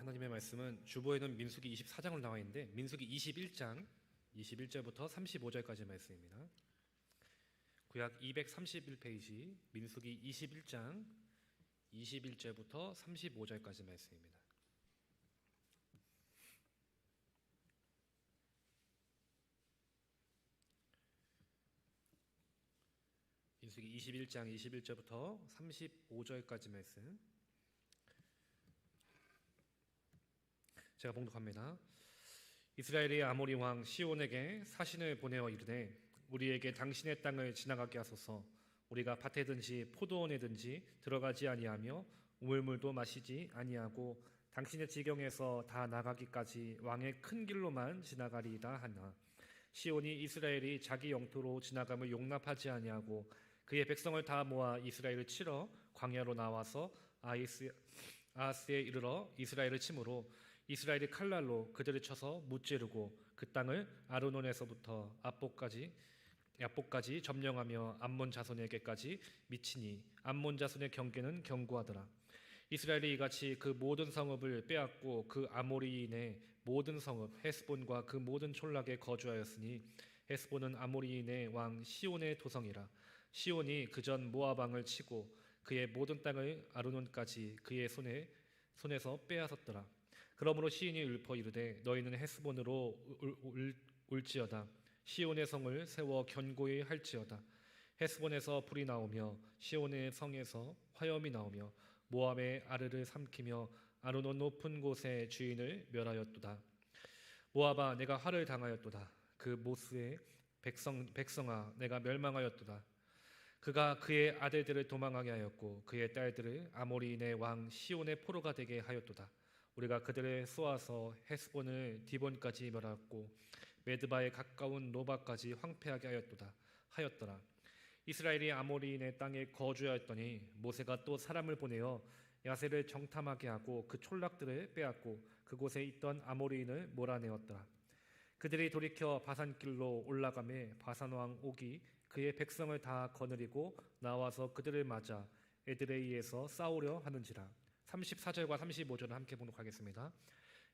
하나님의 말씀은 주보에는 민수기 24장으로 나와 있는데 민수기 21장 21절부터 35절까지 말씀입니다. 구약 231페이지 민수기 21장 21절부터 35절까지 말씀입니다. 민수기 21장 21절부터 35절까지 말씀 제가 봉독합니다. 이스라엘이 아모리 왕 시온에게 사신을 보내어 이르되 우리에게 당신의 땅을 지나가게 하소서. 우리가 밭에든지 포도원에든지 들어가지 아니하며 우물물도 마시지 아니하고 당신의 지경에서 다 나가기까지 왕의 큰 길로만 지나가리이다 하나 시온이 이스라엘이 자기 영토로 지나감을 용납하지 아니하고 그의 백성을 다 모아 이스라엘을 치러 광야로 나와서 아하스에 이르러 이스라엘을 치므로 이스라엘이 칼날로 그들을 쳐서 무찌르고 그 땅을 아르논에서부터 야복까지 점령하며 암몬 자손에게까지 미치니 암몬 자손의 경계는 견고하더라. 이스라엘이 이같이 그 모든 성읍을 빼앗고 그 아모리인의 모든 성읍 헤스본과 그 모든 촌락에 거주하였으니 헤스본은 아모리인의 왕 시온의 도성이라. 시온이 그전 모압 왕을 치고 그의 모든 땅을 아르논까지 그의 손에서 빼앗았더라. 그러므로 시인이 읊어 이르되 너희는 헤스본으로 올지어다. 시온의 성을 세워 견고히 할지어다. 헤스본에서 불이 나오며 시온의 성에서 화염이 나오며 모압의 아르를 삼키며 아르논 높은 곳의 주인을 멸하였도다. 모압아 내가 화를 당하였도다. 그 모스의 백성아 내가 멸망하였도다. 그가 그의 아들들을 도망하게 하였고 그의 딸들을 아모리인의 왕 시온의 포로가 되게 하였도다. 우리가 그들을 쏘아서 헤스본을 디본까지 멸하였고 메드바에 가까운 노바까지 황폐하게 하였더라. 이스라엘이 아모리인의 땅에 거주하였더니 모세가 또 사람을 보내어 야세를 정탐하게 하고 그 촌락들을 빼앗고 그곳에 있던 아모리인을 몰아내었더라. 그들이 돌이켜 바산길로 올라가매 바산왕 옥이 그의 백성을 다 거느리고 나와서 그들을 맞아 에드레이에서 싸우려 하는지라. 34절과 35절을 함께 봉독하겠습니다.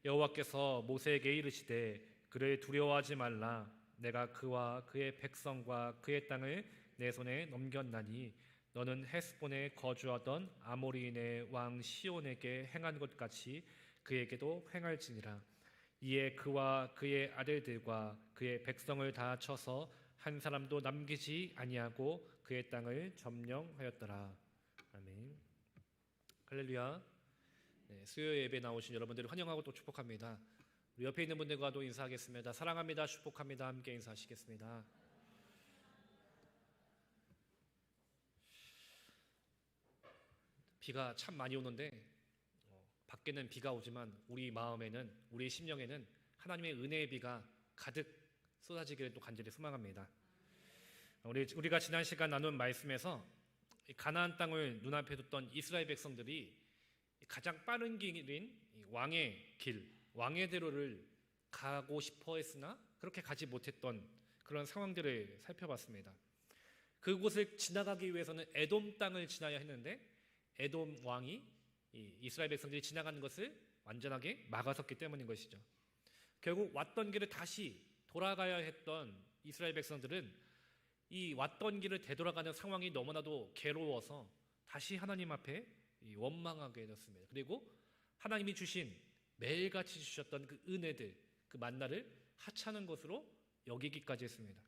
여호와께서 모세에게 이르시되 그를 두려워하지 말라. 내가 그와 그의 백성과 그의 땅을 내 손에 넘겼나니 너는 헤스본에 거주하던 아모리인의 왕 시온에게 행한 것 같이 그에게도 행할지니라. 이에 그와 그의 아들들과 그의 백성을 다 쳐서 한 사람도 남기지 아니하고 그의 땅을 점령하였더라. 아멘. 할렐루야. 수요 예배 나오신 여러분들을 환영하고 또 축복합니다. 우리 옆에 있는 분들과도 인사하겠습니다. 사랑합니다. 축복합니다. 함께 인사하시겠습니다. 비가 참 많이 오는데 밖에는 비가 오지만 우리 마음에는 우리 심령에는 하나님의 은혜의 비가 가득 쏟아지기를 또 간절히 소망합니다. 우리가 지난 시간 나눈 말씀에서 가나안 땅을 눈앞에 뒀던 이스라엘 백성들이 가장 빠른 길인 왕의 길, 왕의 대로를 가고 싶어 했으나 그렇게 가지 못했던 그런 상황들을 살펴봤습니다. 그곳을 지나가기 위해서는 에돔 땅을 지나야 했는데 에돔 왕이 이스라엘 백성들이 지나가는 것을 완전하게 막아섰기 때문인 것이죠. 결국 왔던 길을 다시 돌아가야 했던 이스라엘 백성들은 이 왔던 길을 되돌아가는 상황이 너무나도 괴로워서 다시 하나님 앞에 원망하게 되었습니다. 그리고 하나님이 주신 매일같이 주셨던 그 은혜들, 그 만나를 하찮은 것으로 여기기까지 했습니다.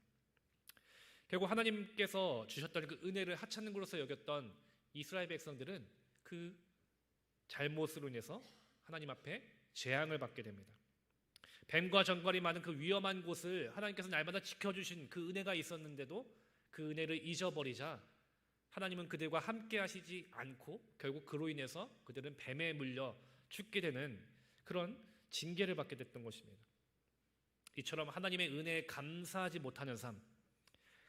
결국 하나님께서 주셨던 그 은혜를 하찮은 것으로 여겼던 이스라엘 백성들은 그 잘못으로 인해서 하나님 앞에 재앙을 받게 됩니다. 뱀과 정갈이 많은 그 위험한 곳을 하나님께서 날마다 지켜주신 그 은혜가 있었는데도 그 은혜를 잊어버리자 하나님은 그들과 함께 하시지 않고 결국 그로 인해서 그들은 뱀에 물려 죽게 되는 그런 징계를 받게 됐던 것입니다. 이처럼 하나님의 은혜에 감사하지 못하는 삶,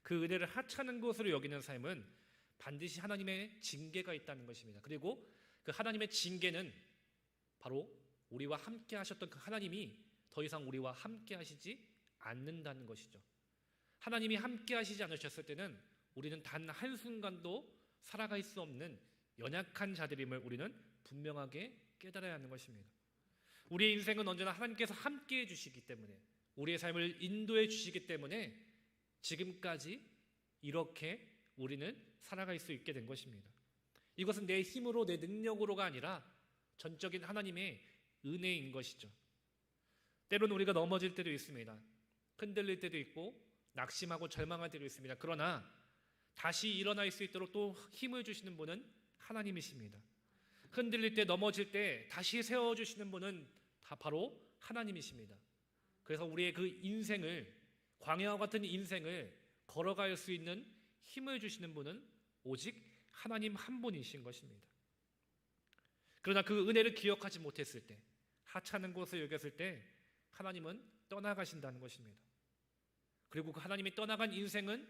그 은혜를 하찮은 것으로 여기는 삶은 반드시 하나님의 징계가 있다는 것입니다. 그리고 그 하나님의 징계는 바로 우리와 함께 하셨던 그 하나님이 더 이상 우리와 함께 하시지 않는다는 것이죠. 하나님이 함께 하시지 않으셨을 때는 우리는 단 한순간도 살아갈 수 없는 연약한 자들임을 우리는 분명하게 깨달아야 하는 것입니다. 우리의 인생은 언제나 하나님께서 함께해 주시기 때문에, 우리의 삶을 인도해 주시기 때문에 지금까지 이렇게 우리는 살아갈 수 있게 된 것입니다. 이것은 내 힘으로, 내 능력으로가 아니라 전적인 하나님의 은혜인 것이죠. 때로는 우리가 넘어질 때도 있습니다. 흔들릴 때도 있고 낙심하고 절망할 때도 있습니다. 그러나 다시 일어날 수 있도록 또 힘을 주시는 분은 하나님이십니다. 흔들릴 때, 넘어질 때 다시 세워주시는 분은 다 바로 하나님이십니다. 그래서 우리의 그 인생을, 광야와 같은 인생을 걸어갈 수 있는 힘을 주시는 분은 오직 하나님 한 분이신 것입니다. 그러나 그 은혜를 기억하지 못했을 때, 하찮은 것을 여겼을 때 하나님은 떠나가신다는 것입니다. 그리고 그 하나님이 떠나간 인생은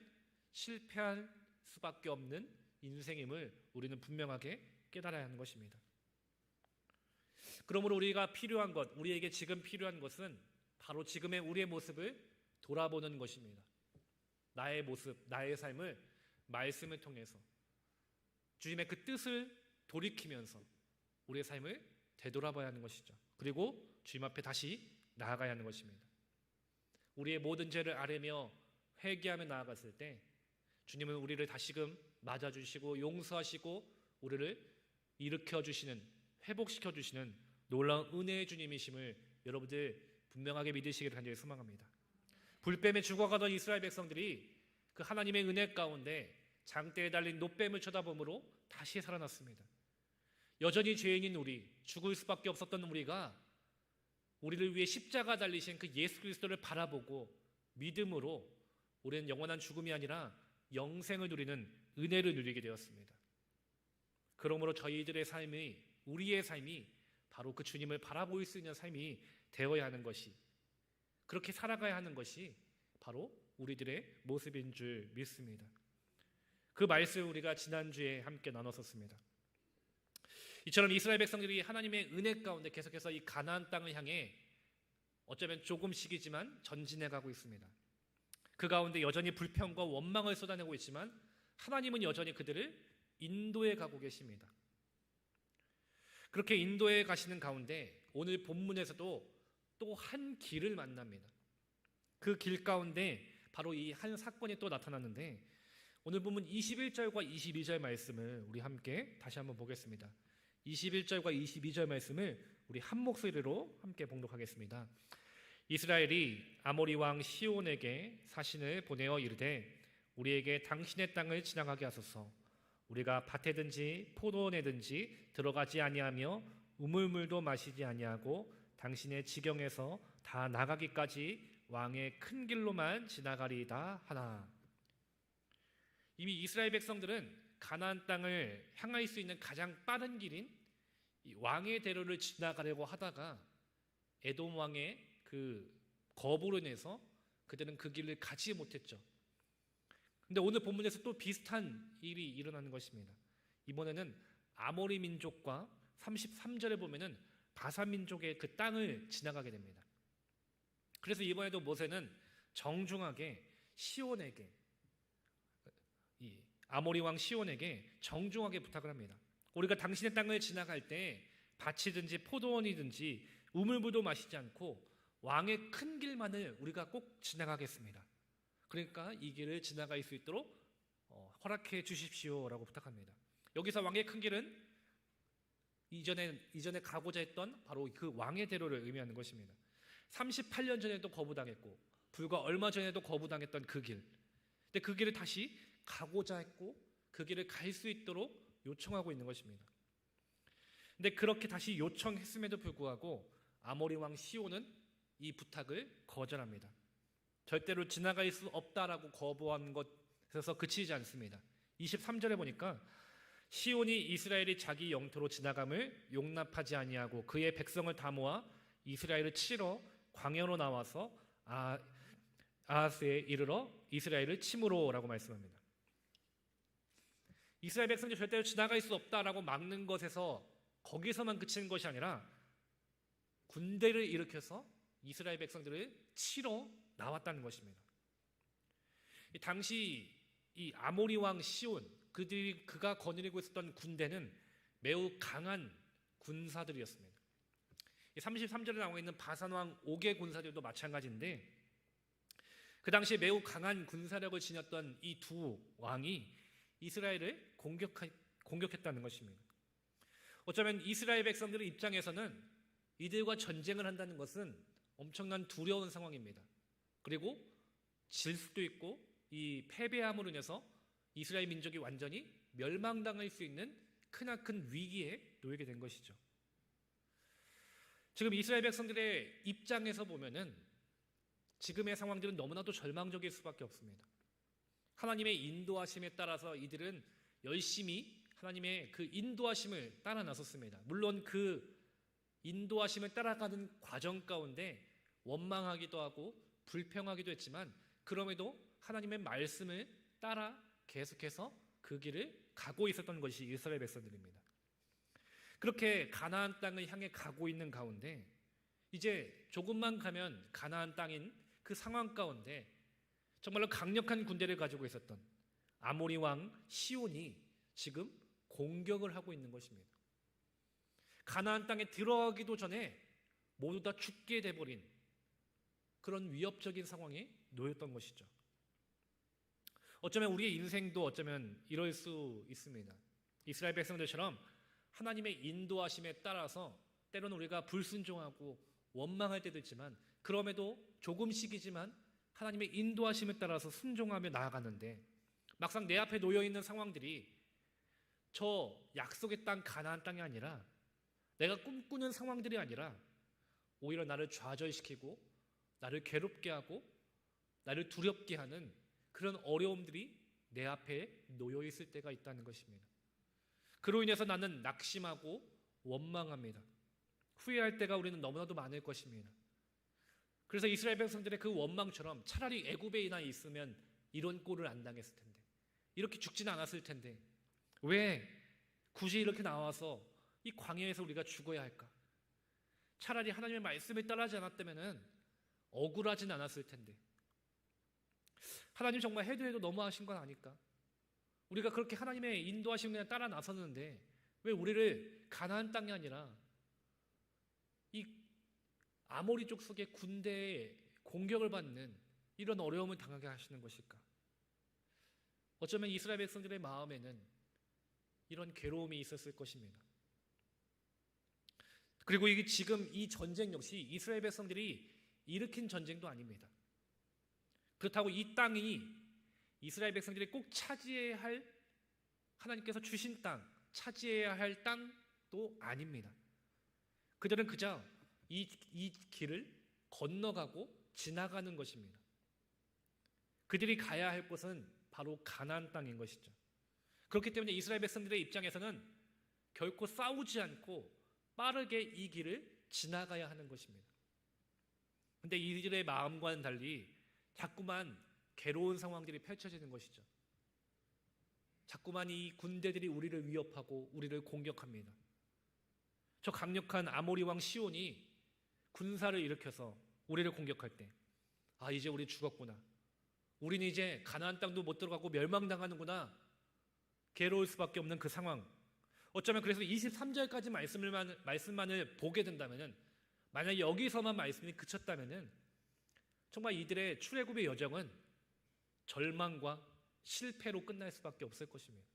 실패할 수밖에 없는 인생임을 우리는 분명하게 깨달아야 하는 것입니다. 그러므로 우리가 필요한 것, 우리에게 지금 필요한 것은 바로 지금의 우리의 모습을 돌아보는 것입니다. 나의 모습, 나의 삶을 말씀을 통해서 주님의 그 뜻을 돌이키면서 우리의 삶을 되돌아봐야 하는 것이죠. 그리고 주님 앞에 다시 나아가야 하는 것입니다. 우리의 모든 죄를 아뢰며 회개하며 나아갔을 때 주님은 우리를 다시금 맞아주시고 용서하시고 우리를 일으켜주시는, 회복시켜주시는 놀라운 은혜의 주님이심을 여러분들 분명하게 믿으시기를 간절히 소망합니다. 불뱀에 죽어가던 이스라엘 백성들이 그 하나님의 은혜 가운데 장대에 달린 노뱀을 쳐다보므로 다시 살아났습니다. 여전히 죄인인 우리, 죽을 수밖에 없었던 우리가 우리를 위해 십자가 달리신 그 예수 그리스도를 바라보고 믿음으로 우리는 영원한 죽음이 아니라 영생을 누리는 은혜를 누리게 되었습니다. 그러므로 저희들의 삶이, 우리의 삶이 바로 그 주님을 바라볼 수 있는 삶이 되어야 하는 것이, 그렇게 살아가야 하는 것이 바로 우리들의 모습인 줄 믿습니다. 그 말씀 우리가 지난주에 함께 나눴었습니다. 이처럼 이스라엘 백성들이 하나님의 은혜 가운데 계속해서 이 가나안 땅을 향해 어쩌면 조금씩이지만 전진해 가고 있습니다. 그 가운데 여전히 불평과 원망을 쏟아내고 있지만 하나님은 여전히 그들을 인도해 가고 계십니다. 그렇게 인도해 가시는 가운데 오늘 본문에서도 또 한 길을 만납니다. 그 길 가운데 바로 이 한 사건이 또 나타났는데 오늘 본문 21절과 22절 말씀을 우리 함께 다시 한번 보겠습니다. 21절과 22절 말씀을 우리 한 목소리로 함께 봉독하겠습니다. 이스라엘이 아모리 왕 시온에게 사신을 보내어 이르되 우리에게 당신의 땅을 지나가게 하소서. 우리가 밭에든지 포도원에든지 들어가지 아니하며 우물물도 마시지 아니하고 당신의 지경에서 다 나가기까지 왕의 큰 길로만 지나가리이다 하나. 이미 이스라엘 백성들은 가나안 땅을 향할 수 있는 가장 빠른 길인 이 왕의 대로를 지나가려고 하다가 에돔 왕의 그 거부로 인해서 그들은 그 길을 가지 못했죠. 근데 오늘 본문에서 또 비슷한 일이 일어나는 것입니다. 이번에는 아모리 민족과 33절에 보면은 바산 민족의 그 땅을 지나가게 됩니다. 그래서 이번에도 모세는 정중하게 시온에게, 이 아모리 왕 시온에게 정중하게 부탁을 합니다. 우리가 당신의 땅을 지나갈 때 밭이든지 포도원이든지 우물물도 마시지 않고 왕의 큰 길만을 우리가 꼭 지나가겠습니다. 그러니까 이 길을 지나갈 수 있도록 허락해 주십시오라고 부탁합니다. 여기서 왕의 큰 길은 이전에 가고자 했던 바로 그 왕의 대로를 의미하는 것입니다. 38년 전에도 거부당했고 불과 얼마 전에도 거부당했던 그 길. 근데 그 길을 다시 가고자 했고 그 길을 갈 수 있도록 요청하고 있는 것입니다. 근데 그렇게 다시 요청했음에도 불구하고 아모리 왕 시온은 이 부탁을 거절합니다. 절대로 지나갈 수 없다라고 거부한 것에서 그치지 않습니다. 23절에 보니까 시온이 이스라엘이 자기 영토로 지나감을 용납하지 아니하고 그의 백성을 다 모아 이스라엘을 치러 광야로 나와서 아하스에 이르러 이스라엘을 치므로라고 말씀합니다. 이스라엘 백성들이 절대로 지나갈 수 없다라고 막는 것에서 거기서만 그치는 것이 아니라 군대를 일으켜서 이스라엘 백성들을 치러 나왔다는 것입니다. 당시 이 아모리 왕 시온, 그가 거느리고 있었던 군대는 매우 강한 군사들이었습니다. 이 33절에 나와 있는 바산왕 옥의 군사들도 마찬가지인데, 그 당시에 매우 강한 군사력을 지녔던 이 두 왕이 이스라엘을 공격했다는 것입니다. 어쩌면 이스라엘 백성들의 입장에서는 이들과 전쟁을 한다는 것은 엄청난 두려운 상황입니다. 그리고 질 수도 있고 이 패배함으로 인해서 이스라엘 민족이 완전히 멸망당할 수 있는 크나큰 위기에 놓이게 된 것이죠. 지금 이스라엘 백성들의 입장에서 보면은 지금의 상황들은 너무나도 절망적일 수밖에 없습니다. 하나님의 인도하심에 따라서 이들은 열심히 하나님의 그 인도하심을 따라 나섰습니다. 물론 그 인도하심을 따라가는 과정 가운데 원망하기도 하고 불평하기도 했지만, 그럼에도 하나님의 말씀을 따라 계속해서 그 길을 가고 있었던 것이 이스라엘 백성들입니다. 그렇게 가나안 땅을 향해 가고 있는 가운데 이제 조금만 가면 가나안 땅인 그 상황 가운데 정말로 강력한 군대를 가지고 있었던 아모리 왕 시온이 지금 공격을 하고 있는 것입니다. 가나안 땅에 들어가기도 전에 모두 다 죽게 돼버린 그런 위협적인 상황에 놓였던 것이죠. 어쩌면 우리의 인생도 어쩌면 이럴 수 있습니다. 이스라엘 백성들처럼 하나님의 인도하심에 따라서 때로는 우리가 불순종하고 원망할 때도 있지만, 그럼에도 조금씩이지만 하나님의 인도하심에 따라서 순종하며 나아가는데, 막상 내 앞에 놓여있는 상황들이 저 약속의 땅 가나안 땅이 아니라, 내가 꿈꾸는 상황들이 아니라 오히려 나를 좌절시키고 나를 괴롭게 하고 나를 두렵게 하는 그런 어려움들이 내 앞에 놓여 있을 때가 있다는 것입니다. 그로 인해서 나는 낙심하고 원망합니다. 후회할 때가 우리는 너무나도 많을 것입니다. 그래서 이스라엘 백성들의 그 원망처럼 차라리 애굽에 있으면 이런 꼴을 안 당했을 텐데, 이렇게 죽진 않았을 텐데, 왜 굳이 이렇게 나와서 이 광야에서 우리가 죽어야 할까? 차라리 하나님의 말씀을 따라하지 않았다면 억울하진 않았을 텐데, 하나님 정말 해도 너무하신 건 아닐까? 우리가 그렇게 하나님의 인도하심을 그냥 따라 나섰는데 왜 우리를 가나안 땅이 아니라 이 아모리 족속의 군대에 공격을 받는 이런 어려움을 당하게 하시는 것일까? 어쩌면 이스라엘 백성들의 마음에는 이런 괴로움이 있었을 것입니다. 그리고 이게 지금 이 전쟁 역시 이스라엘 백성들이 일으킨 전쟁도 아닙니다. 그렇다고 이 땅이 이스라엘 백성들이 꼭 차지해야 할, 하나님께서 주신 땅, 차지해야 할 땅도 아닙니다. 그들은 그저 이 길을 건너가고 지나가는 것입니다. 그들이 가야 할 곳은 바로 가나안 땅인 것이죠. 그렇기 때문에 이스라엘 백성들의 입장에서는 결코 싸우지 않고 빠르게 이 길을 지나가야 하는 것입니다. 그런데 이들의 마음과는 달리 자꾸만 괴로운 상황들이 펼쳐지는 것이죠. 자꾸만 이 군대들이 우리를 위협하고 우리를 공격합니다. 저 강력한 아모리 왕 시온이 군사를 일으켜서 우리를 공격할 때, 아, 이제 우리 죽었구나, 우리는 이제 가나안 땅도 못 들어가고 멸망당하는구나, 괴로울 수밖에 없는 그 상황. 어쩌면 그래서 23절까지 말씀만을 보게 된다면, 만약 여기서만 말씀이 그쳤다면 정말 이들의 출애굽의 여정은 절망과 실패로 끝날 수밖에 없을 것입니다.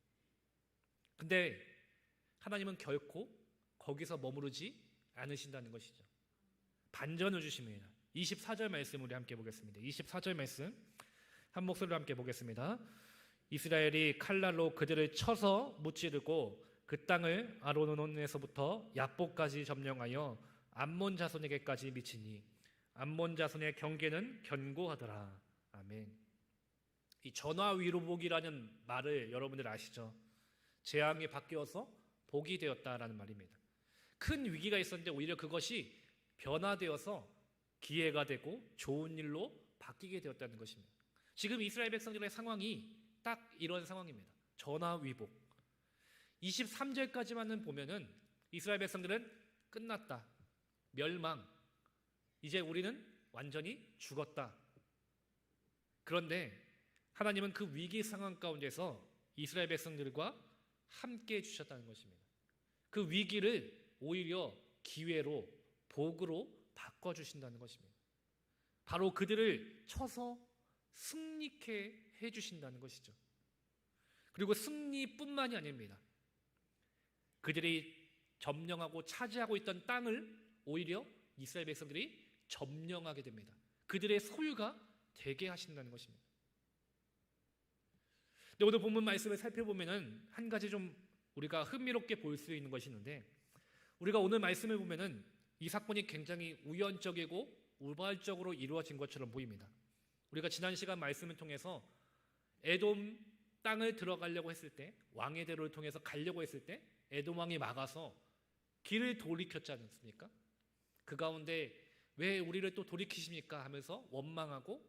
근데 하나님은 결코 거기서 머무르지 않으신다는 것이죠. 반전을 주십니다. 24절 말씀 우리 함께 보겠습니다. 24절 말씀 한 목소리로 함께 보겠습니다. 이스라엘이 칼날로 그들을 쳐서 무찌르고 그 땅을 아로논에서부터 야복까지 점령하여 암몬 자손에게까지 미치니 암몬 자손의 경계는 견고하더라. 아멘. 이 전화위로복이라는 말을 여러분들 아시죠? 재앙이 바뀌어서 복이 되었다라는 말입니다. 큰 위기가 있었는데 오히려 그것이 변화되어서 기회가 되고 좋은 일로 바뀌게 되었다는 것입니다. 지금 이스라엘 백성들의 상황이 딱 이런 상황입니다. 전화위복. 23절까지만은 보면은 이스라엘 백성들은 끝났다, 멸망, 이제 우리는 완전히 죽었다. 그런데 하나님은 그 위기 상황 가운데서 이스라엘 백성들과 함께 해주셨다는 것입니다. 그 위기를 오히려 기회로, 복으로 바꿔주신다는 것입니다. 바로 그들을 쳐서 승리케 해주신다는 것이죠. 그리고 승리뿐만이 아닙니다. 그들이 점령하고 차지하고 있던 땅을 오히려 이스라엘 백성들이 점령하게 됩니다. 그들의 소유가 되게 하신다는 것입니다. 근데 오늘 본문 말씀을 살펴보면은 한 가지 좀 우리가 흥미롭게 볼 수 있는 것이 있는데, 우리가 오늘 말씀을 보면은 이 사건이 굉장히 우연적이고 우발적으로 이루어진 것처럼 보입니다. 우리가 지난 시간 말씀을 통해서 에돔 땅을 들어가려고 했을 때, 왕의 대로를 통해서 가려고 했을 때 에돔 왕이 막아서 길을 돌이켰지 않습니까? 그 가운데 왜 우리를 또 돌이키십니까 하면서 원망하고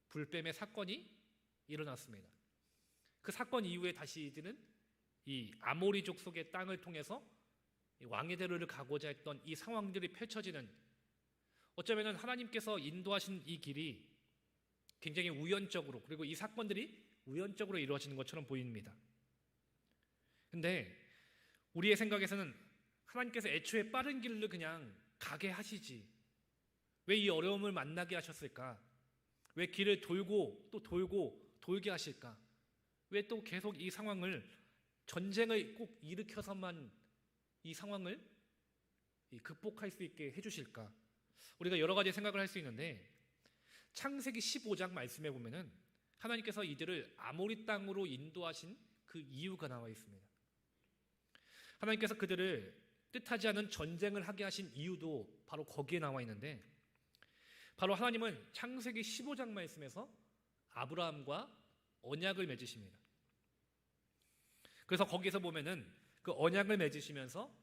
불뱀의 사건이 일어났습니다. 그 사건 이후에 다시 이들은 이 아모리족 속의 땅을 통해서 왕의 대로를 가고자 했던 이 상황들이 펼쳐지는, 어쩌면 하나님께서 인도하신 이 길이 굉장히 우연적으로, 그리고 이 사건들이 우연적으로 이루어지는 것처럼 보입니다. 근데 우리의 생각에서는 하나님께서 애초에 빠른 길로 그냥 가게 하시지, 왜 이 어려움을 만나게 하셨을까? 왜 길을 돌고 또 돌고 돌게 하실까? 왜 또 계속 이 상황을, 전쟁을 꼭 일으켜서만 이 상황을 극복할 수 있게 해주실까? 우리가 여러 가지 생각을 할 수 있는데, 창세기 15장 말씀에 보면은 하나님께서 이들을 아모리 땅으로 인도하신 그 이유가 나와 있습니다. 하나님께서 그들을 뜻하지 않은 전쟁을 하게 하신 이유도 바로 거기에 나와 있는데, 바로 하나님은 창세기 15장 말씀에서 아브라함과 언약을 맺으십니다. 그래서 거기서 보면은 그 언약을 맺으시면서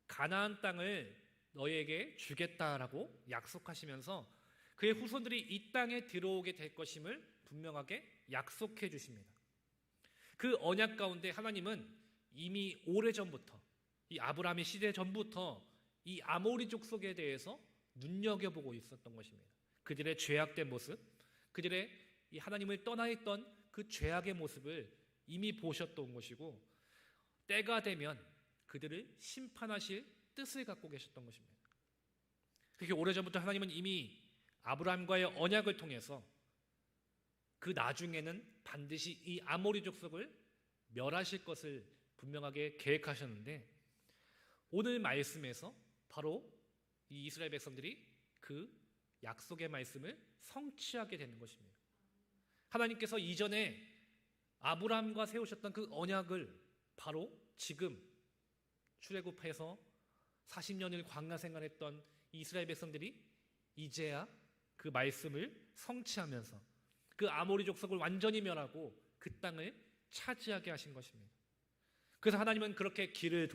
가나안 땅을 너희에게 주겠다라고 약속하시면서 그의 후손들이 이 땅에 들어오게 될 것임을 분명하게 약속해 주십니다. 그 언약 가운데 하나님은 이미 오래전부터, 이 아브라함의 시대 전부터 이 아모리족 속에 대해서 눈여겨보고 있었던 것입니다. 그들의 죄악된 모습, 그들의 이 하나님을 떠나 있던 그 죄악의 모습을 이미 보셨던 것이고, 때가 되면 그들을 심판하실 뜻을 갖고 계셨던 것입니다. 그렇게 오래전부터 하나님은 이미 아브라함과의 언약을 통해서 그 나중에는 반드시 이 아모리 족속을 멸하실 것을 분명하게 계획하셨는데, 오늘 말씀에서 바로 이 이스라엘 백성들이 그 약속의 말씀을 성취하게 되는 것입니다. 하나님께서 이전에 아브라함과 세우셨던 그 언약을 바로 지금 출애굽해서 40년을 광야 생활했던 이스라엘 백성들이 이제야 그 말씀을 성취하면서 그 아모리 족속을 완전히 멸하고 그 땅을 차지하게 하신 것입니다. 그래서 하나님은 그렇게 길을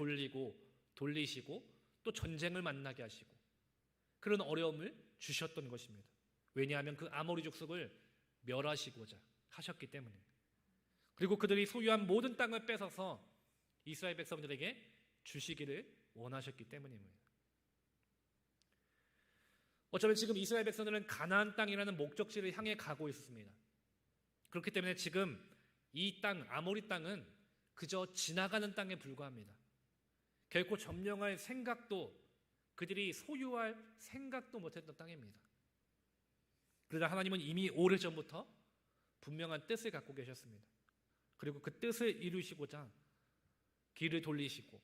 돌리시고 또 전쟁을 만나게 하시고 그런 어려움을 주셨던 것입니다. 왜냐하면 그 아모리 족속을 멸하시고자 하셨기 때문에, 그리고 그들이 소유한 모든 땅을 뺏어서 이스라엘 백성들에게 주시기를 원하셨기 때문입니다. 어쩌면 지금 이스라엘 백성들은 가나안 땅이라는 목적지를 향해 가고 있습니다. 그렇기 때문에 지금 이 땅, 아모리 땅은 그저 지나가는 땅에 불과합니다. 결코 점령할 생각도, 그들이 소유할 생각도 못했던 땅입니다. 그러나 하나님은 이미 오래전부터 분명한 뜻을 갖고 계셨습니다. 그리고 그 뜻을 이루시고자 길을 돌리시고,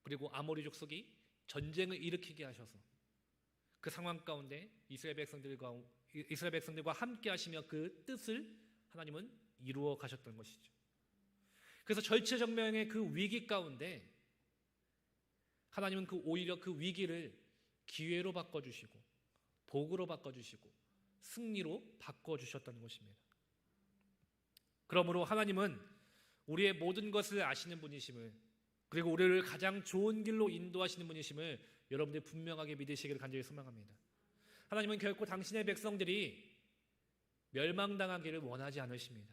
그리고 아모리 족속이 전쟁을 일으키게 하셔서 그 상황 가운데 이스라엘 백성들과 함께 하시며 그 뜻을 하나님은 이루어 가셨던 것이죠. 그래서 절체절명의 그 위기 가운데 하나님은 오히려 그 위기를 기회로 바꿔주시고 복으로 바꿔주시고 승리로 바꿔주셨다는 것입니다. 그러므로 하나님은 우리의 모든 것을 아시는 분이심을, 그리고 우리를 가장 좋은 길로 인도하시는 분이심을 여러분들이 분명하게 믿으시기를 간절히 소망합니다. 하나님은 결코 당신의 백성들이 멸망당하기를 원하지 않으십니다.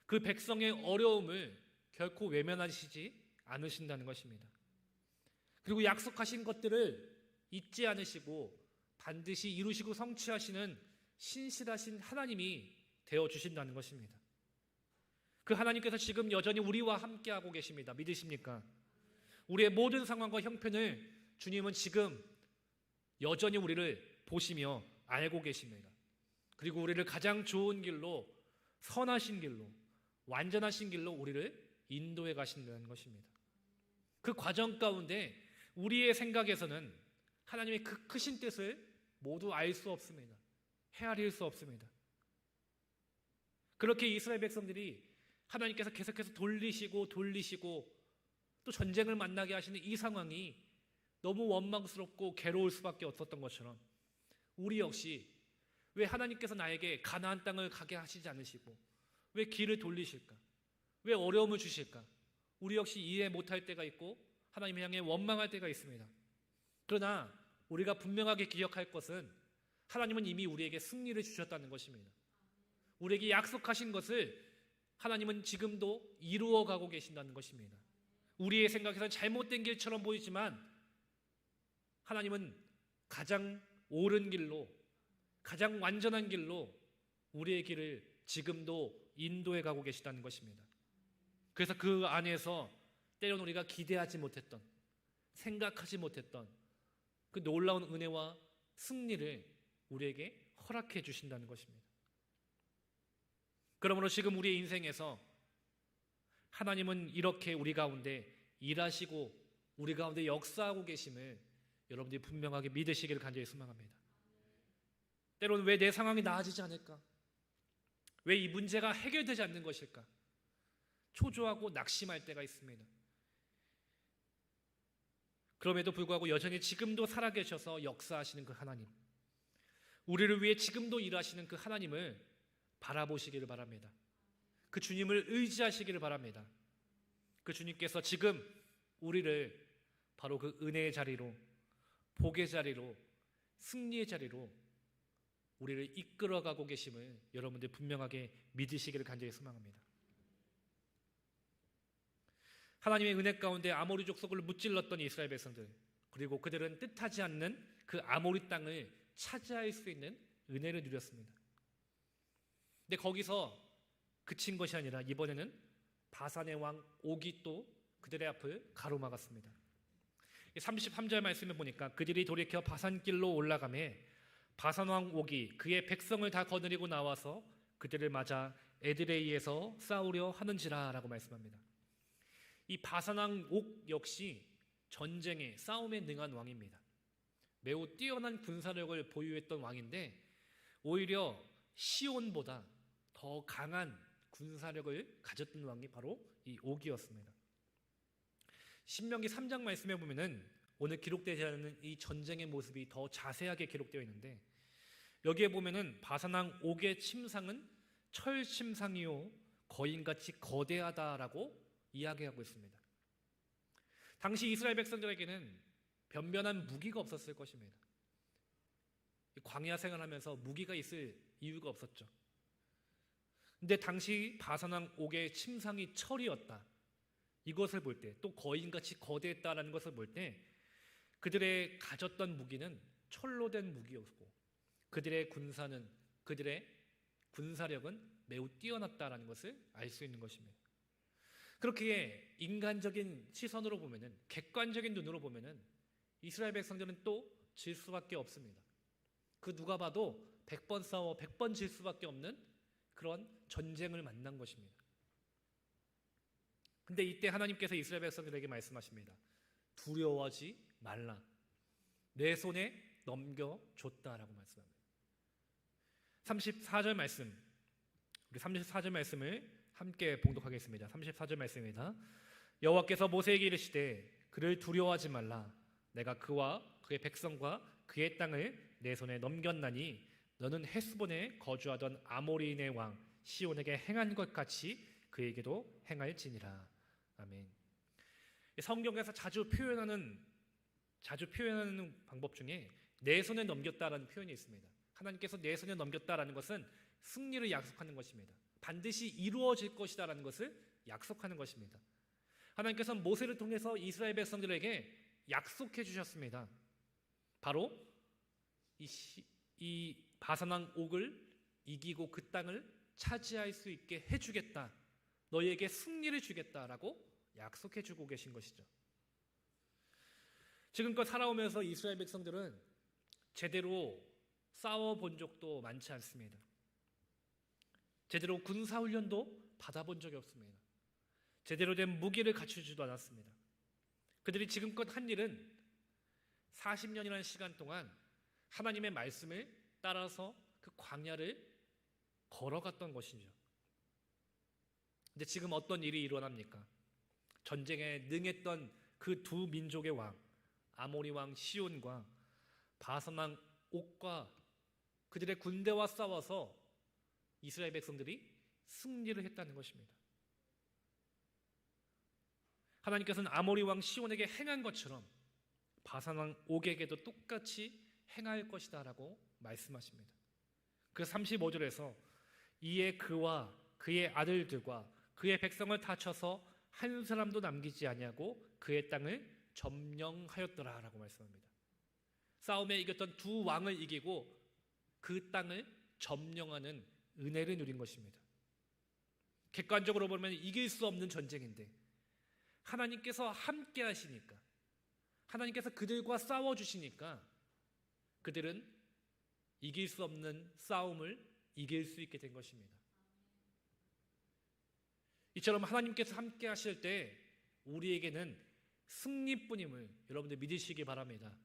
그 백성의 어려움을 결코 외면하시지 않으신다는 것입니다. 그리고 약속하신 것들을 잊지 않으시고 반드시 이루시고 성취하시는 신실하신 하나님이 되어주신다는 것입니다. 그 하나님께서 지금 여전히 우리와 함께하고 계십니다. 믿으십니까? 우리의 모든 상황과 형편을 주님은 지금 여전히 우리를 보시며 알고 계십니다. 그리고 우리를 가장 좋은 길로, 선하신 길로, 완전하신 길로 우리를 인도해 가신다는 것입니다. 그 과정 가운데 우리의 생각에서는 하나님의 그 크신 뜻을 모두 알 수 없습니다. 헤아릴 수 없습니다. 그렇게 이스라엘 백성들이 하나님께서 계속해서 돌리시고 또 전쟁을 만나게 하시는 이 상황이 너무 원망스럽고 괴로울 수밖에 없었던 것처럼 우리 역시 왜 하나님께서 나에게 가나안 땅을 가게 하시지 않으시고 왜 길을 돌리실까? 왜 어려움을 주실까? 우리 역시 이해 못할 때가 있고 하나님 향해 원망할 때가 있습니다. 그러나 우리가 분명하게 기억할 것은 하나님은 이미 우리에게 승리를 주셨다는 것입니다. 우리에게 약속하신 것을 하나님은 지금도 이루어가고 계신다는 것입니다. 우리의 생각에서는 잘못된 길처럼 보이지만 하나님은 가장 옳은 길로, 가장 완전한 길로 우리의 길을 지금도 인도해 가고 계시다는 것입니다. 그래서 그 안에서 때론 우리가 기대하지 못했던, 생각하지 못했던 그 놀라운 은혜와 승리를 우리에게 허락해 주신다는 것입니다. 그러므로 지금 우리의 인생에서 하나님은 이렇게 우리 가운데 일하시고 우리 가운데 역사하고 계심을 여러분들이 분명하게 믿으시기를 간절히 소망합니다. 때로는 왜 내 상황이 나아지지 않을까? 왜 이 문제가 해결되지 않는 것일까? 초조하고 낙심할 때가 있습니다. 그럼에도 불구하고 여전히 지금도 살아계셔서 역사하시는 그 하나님, 우리를 위해 지금도 일하시는 그 하나님을 바라보시기를 바랍니다. 그 주님을 의지하시기를 바랍니다. 그 주님께서 지금 우리를 바로 그 은혜의 자리로, 복의 자리로, 승리의 자리로 우리를 이끌어가고 계심을 여러분들 분명하게 믿으시기를 간절히 소망합니다. 하나님의 은혜 가운데 아모리 족속을 무찔렀던 이스라엘 백성들, 그리고 그들은 뜻하지 않는 그 아모리 땅을 차지할 수 있는 은혜를 누렸습니다. 근데 거기서 그친 것이 아니라 이번에는 바산의 왕 옥이 또 그들의 앞을 가로막았습니다. 33절 말씀을 보니까 그들이 돌이켜 바산길로 올라가매 바산 왕 옥이 그의 백성을 다 거느리고 나와서 그들을 맞아 에드레이에서 싸우려 하는지라 라고 말씀합니다. 이 바산 왕 옥 역시 전쟁에, 싸움에 능한 왕입니다. 매우 뛰어난 군사력을 보유했던 왕인데 오히려 시온보다 더 강한 군사력을 가졌던 왕이 바로 이 옥이었습니다. 신명기 3장 말씀에 보면은 오늘 기록되지 않은 이 전쟁의 모습이 더 자세하게 기록되어 있는데 여기에 보면은 바산 왕 옥의 침상은 철 침상이요 거인같이 거대하다라고 이야기하고 있습니다. 당시 이스라엘 백성들에게는 변변한 무기가 없었을 것입니다. 광야 생활하면서 무기가 있을 이유가 없었죠. 근데 당시 바산 왕 옥의 침상이 철이었다. 이것을 볼 때, 또 거인같이 거대했다라는 것을 볼 때 그들의 가졌던 무기는 철로 된 무기였고 그들의 군사는, 그들의 군사력은 매우 뛰어났다라는 것을 알 수 있는 것입니다. 그렇게 인간적인 시선으로 보면은, 객관적인 눈으로 보면은 이스라엘 백성들은 또 질 수밖에 없습니다. 그 누가 봐도 100번 싸워 100번 질 수밖에 없는 그런 전쟁을 만난 것입니다. 근데 이때 하나님께서 이스라엘 백성들에게 말씀하십니다. 두려워하지 말라. 내 손에 넘겨줬다라고 말씀합니다. 34절 말씀, 우리 34절 말씀을 함께 봉독하겠습니다. 34절 말씀입니다. 여호와께서 모세에게 이르시되 그를 두려워하지 말라. 내가 그와 그의 백성과 그의 땅을 내 손에 넘겼나니 너는 헤스본에 거주하던 아모리인의 왕 시온에게 행한 것 같이 그에게도 행할지니라. 아멘. 성경에서 자주 표현하는 방법 중에 내 손에 넘겼다라는 표현이 있습니다. 하나님께서 내 손에 넘겼다라는 것은 승리를 약속하는 것입니다. 반드시 이루어질 것이다라는 것을 약속하는 것입니다. 하나님께서 모세를 통해서 이스라엘 백성들에게 약속해 주셨습니다. 바로 이 바산 왕 옥을 이기고 그 땅을 차지할 수 있게 해주겠다. 너희에게 승리를 주겠다라고 약속해 주고 계신 것이죠. 지금껏 살아오면서 이스라엘 백성들은 제대로 싸워본 적도 많지 않습니다. 제대로 군사훈련도 받아본 적이 없습니다. 제대로 된 무기를 갖추지도 않았습니다. 그들이 지금껏 한 일은 40년이라는 시간 동안 하나님의 말씀을 따라서 그 광야를 걸어갔던 것이죠. 근데 지금 어떤 일이 일어납니까? 전쟁에 능했던 그 두 민족의 왕, 아모리 왕 시온과 바산 왕 옥과 그들의 군대와 싸워서 이스라엘 백성들이 승리를 했다는 것입니다. 하나님께서는 아모리 왕 시온에게 행한 것처럼 바산 왕 옥에게도 똑같이 행할 것이다 라고 말씀하십니다. 그 35절에서 이에 그와 그의 아들들과 그의 백성을 다 쳐서 한 사람도 남기지 아니하고 그의 땅을 점령하였더라 라고 말씀합니다. 싸움에 이겼던 두 왕을 이기고 그 땅을 점령하는 은혜를 누린 것입니다. 객관적으로 보면 이길 수 없는 전쟁인데 하나님께서 함께 하시니까, 하나님께서 그들과 싸워주시니까 그들은 이길 수 없는 싸움을 이길 수 있게 된 것입니다. 이처럼 하나님께서 함께 하실 때 우리에게는 승리뿐임을 여러분들 믿으시기 바랍니다.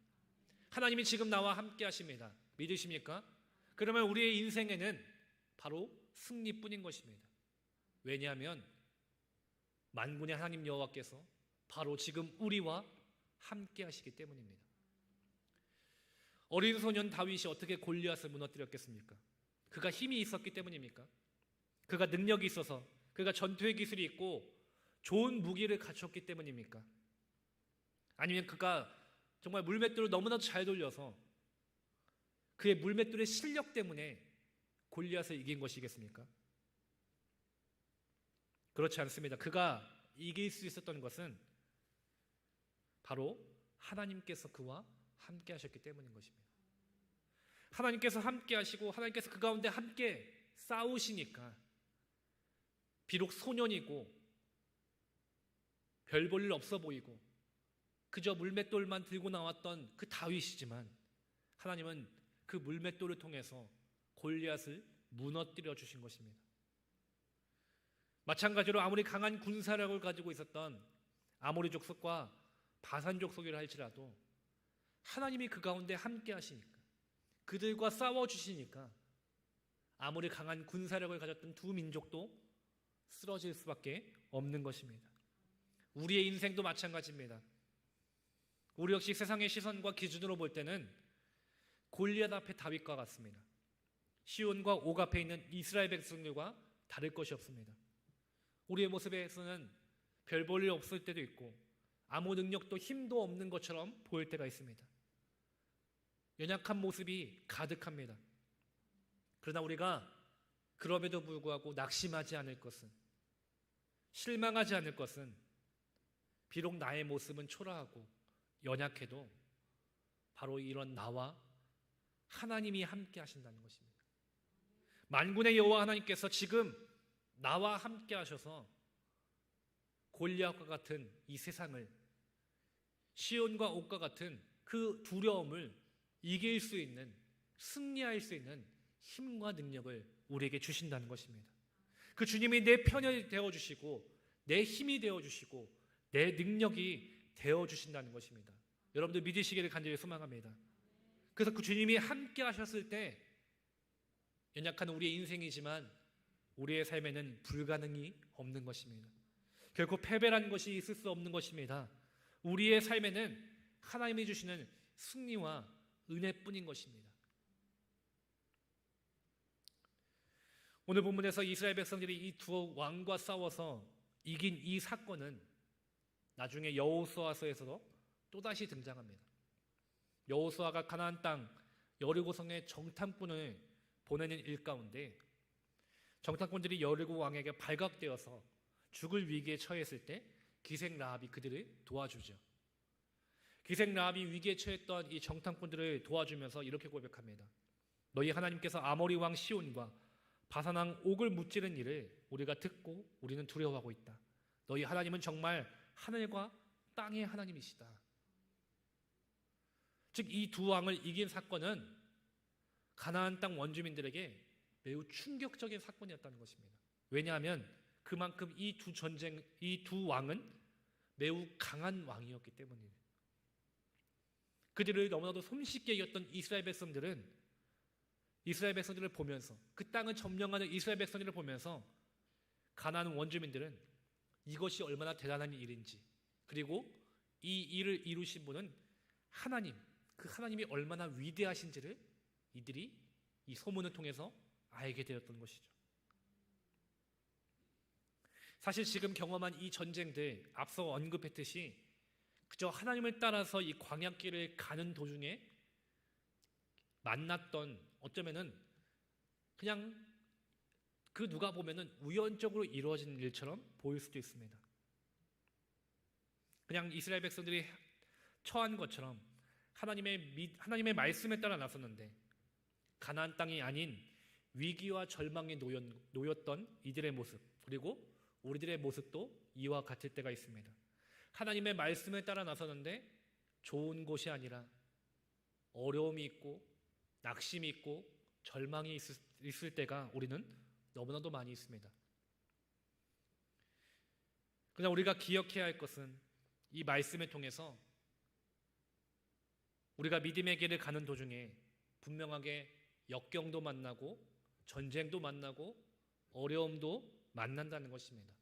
하나님이 지금 나와 함께 하십니다. 믿으십니까? 그러면 우리의 인생에는 바로 승리뿐인 것입니다. 왜냐하면 만군의 하나님 여호와께서 바로 지금 우리와 함께 하시기 때문입니다. 어린 소년 다윗이 어떻게 골리앗을 무너뜨렸겠습니까? 그가 힘이 있었기 때문입니까? 그가 능력이 있어서, 그가 전투의 기술이 있고 좋은 무기를 갖췄기 때문입니까? 아니면 그가 정말 물맷돌을 너무나도 잘 돌려서 그의 물맷돌의 실력 때문에 골리앗을 이긴 것이겠습니까? 그렇지 않습니다. 그가 이길 수 있었던 것은 바로 하나님께서 그와 함께 하셨기 때문인 것입니다. 하나님께서 함께 하시고 하나님께서 그 가운데 함께 싸우시니까 비록 소년이고 별 볼 일 없어 보이고 그저 물맷돌만 들고 나왔던 그 다윗이지만 하나님은 그 물맷돌을 통해서 골리앗을 무너뜨려 주신 것입니다. 마찬가지로 아무리 강한 군사력을 가지고 있었던 아모리 족속과 바산 족속이라 할지라도 하나님이 그 가운데 함께 하시니까, 그들과 싸워주시니까 아무리 강한 군사력을 가졌던 두 민족도 쓰러질 수밖에 없는 것입니다. 우리의 인생도 마찬가지입니다. 우리 역시 세상의 시선과 기준으로 볼 때는 골리앗 앞에 다윗과 같습니다. 시온과 옥 앞에 있는 이스라엘 백성들과 다를 것이 없습니다. 우리의 모습에서는 별 볼 일 없을 때도 있고 아무 능력도 힘도 없는 것처럼 보일 때가 있습니다. 연약한 모습이 가득합니다. 그러나 우리가 그럼에도 불구하고 낙심하지 않을 것은, 실망하지 않을 것은 비록 나의 모습은 초라하고 연약해도 바로 이런 나와 하나님이 함께 하신다는 것입니다. 만군의 여호와 하나님께서 지금 나와 함께 하셔서 골리앗과 같은 이 세상을, 시온과 옥과 같은 그 두려움을 이길 수 있는, 승리할 수 있는 힘과 능력을 우리에게 주신다는 것입니다. 그 주님이 내 편이 되어주시고 내 힘이 되어주시고 내 능력이 되어주신다는 것입니다. 여러분들 믿으시기를 간절히 소망합니다. 그래서 그 주님이 함께 하셨을 때 연약한 우리의 인생이지만 우리의 삶에는 불가능이 없는 것입니다. 결코 패배란 것이 있을 수 없는 것입니다. 우리의 삶에는 하나님이 주시는 승리와 은혜뿐인 것입니다. 오늘 본문에서 이스라엘 백성들이 이 두 왕과 싸워서 이긴 이 사건은 나중에 여호수아서에서도 또다시 등장합니다. 여호수아가 가나안 땅 여리고성에 정탐꾼을 보내는 일 가운데 정탐꾼들이 여리고 왕에게 발각되어서 죽을 위기에 처했을 때 기생 라합이 그들을 도와주죠. 기생 라합이 위기에 처했던 이 정탐꾼들을 도와주면서 이렇게 고백합니다. 너희 하나님께서 아모리 왕 시온과 바산 왕 옥을 무찌른 일을 우리가 듣고 우리는 두려워하고 있다. 너희 하나님은 정말 하늘과 땅의 하나님이시다. 즉 이 두 왕을 이긴 사건은 가나안 땅 원주민들에게 매우 충격적인 사건이었다는 것입니다. 왜냐하면 그만큼 이 두 왕은 매우 강한 왕이었기 때문이에요. 그들을 너무나도 손쉽게 이겼던 이스라엘 백성들을 보면서, 그 땅을 점령하는 이스라엘 백성들을 보면서 가나안 원주민들은 이것이 얼마나 대단한 일인지, 그리고 이 일을 이루신 분은 하나님, 그 하나님이 얼마나 위대하신지를 이들이 이 소문을 통해서 알게 되었던 것이죠. 사실 지금 경험한 이 전쟁들, 앞서 언급했듯이 그저 하나님을 따라서 이 광야길을 가는 도중에 만났던, 어쩌면은 그냥 그 누가 보면은 우연적으로 이루어진 일처럼 보일 수도 있습니다. 그냥 이스라엘 백성들이 처한 것처럼 하나님의 말씀에 따라 나섰는데 가나안 땅이 아닌 위기와 절망에 놓였던 이들의 모습, 그리고 우리들의 모습도 이와 같을 때가 있습니다. 하나님의 말씀에 따라 나서는데 좋은 곳이 아니라 어려움이 있고 낙심이 있고 절망이 있을 때가 우리는 너무나도 많이 있습니다. 그러나 우리가 기억해야 할 것은 이 말씀을 통해서 우리가 믿음의 길을 가는 도중에 분명하게 역경도 만나고 전쟁도 만나고 어려움도 만난다는 것입니다.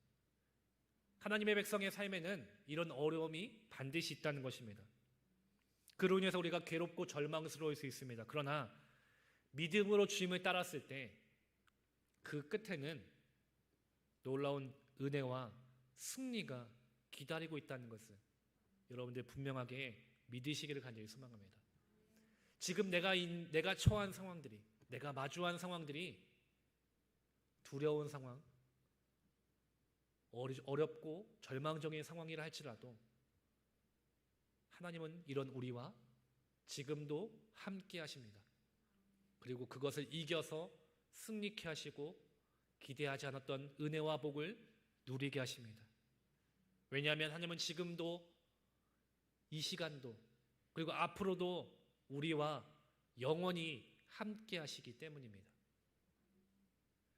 하나님의 백성의 삶에는 이런 어려움이 반드시 있다는 것입니다. 그로 인해서 우리가 괴롭고 절망스러울 수 있습니다. 그러나 믿음으로 주님을 따랐을 때 그 끝에는 놀라운 은혜와 승리가 기다리고 있다는 것을 여러분들 분명하게 믿으시기를 간절히 소망합니다. 지금 내가 처한 상황들이, 내가 마주한 상황들이 두려운 상황, 어렵고 절망적인 상황이라 할지라도 하나님은 이런 우리와 지금도 함께 하십니다. 그리고 그것을 이겨서 승리케 하시고 기대하지 않았던 은혜와 복을 누리게 하십니다. 왜냐하면 하나님은 지금도 이 시간도 그리고 앞으로도 우리와 영원히 함께 하시기 때문입니다.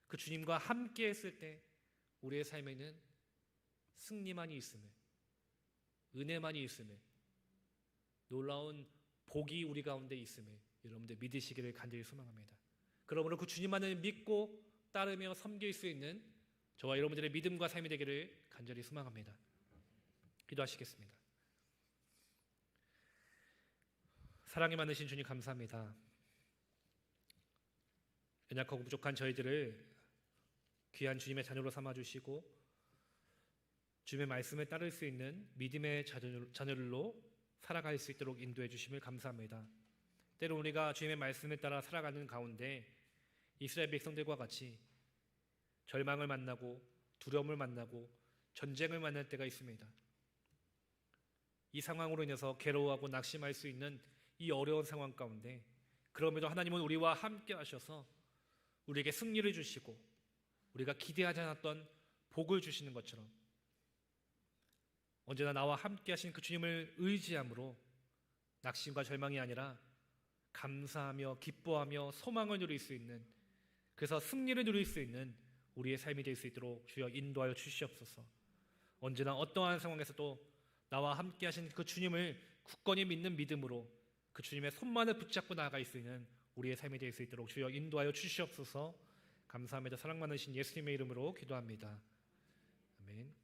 그 주님과 함께 했을 때 우리의 삶에는 승리만이 있음을, 은혜만이 있음을, 놀라운 복이 우리 가운데 있음을 여러분들 믿으시기를 간절히 소망합니다. 그러므로 그 주님만을 믿고 따르며 섬길 수 있는 저와 여러분들의 믿음과 삶이 되기를 간절히 소망합니다. 기도하시겠습니다. 사랑이 많으신 주님 감사합니다. 연약하고 부족한 저희들을 귀한 주님의 자녀로 삼아주시고 주님의 말씀에 따를 수 있는 믿음의 자녀들로 살아갈 수 있도록 인도해 주심을 감사합니다. 때로 우리가 주님의 말씀에 따라 살아가는 가운데 이스라엘 백성들과 같이 절망을 만나고 두려움을 만나고 전쟁을 만날 때가 있습니다. 이 상황으로 인해서 괴로워하고 낙심할 수 있는 이 어려운 상황 가운데 그럼에도 하나님은 우리와 함께 하셔서 우리에게 승리를 주시고 우리가 기대하지 않았던 복을 주시는 것처럼 언제나 나와 함께 하신 그 주님을 의지함으로 낙심과 절망이 아니라 감사하며 기뻐하며 소망을 누릴 수 있는, 그래서 승리를 누릴 수 있는 우리의 삶이 될 수 있도록 주여 인도하여 주시옵소서. 언제나 어떠한 상황에서도 나와 함께 하신 그 주님을 굳건히 믿는 믿음으로 그 주님의 손만을 붙잡고 나아갈 수 있는 우리의 삶이 될 수 있도록 주여 인도하여 주시옵소서. 감사합니다. 사랑 많으신 예수님의 이름으로 기도합니다. 아멘.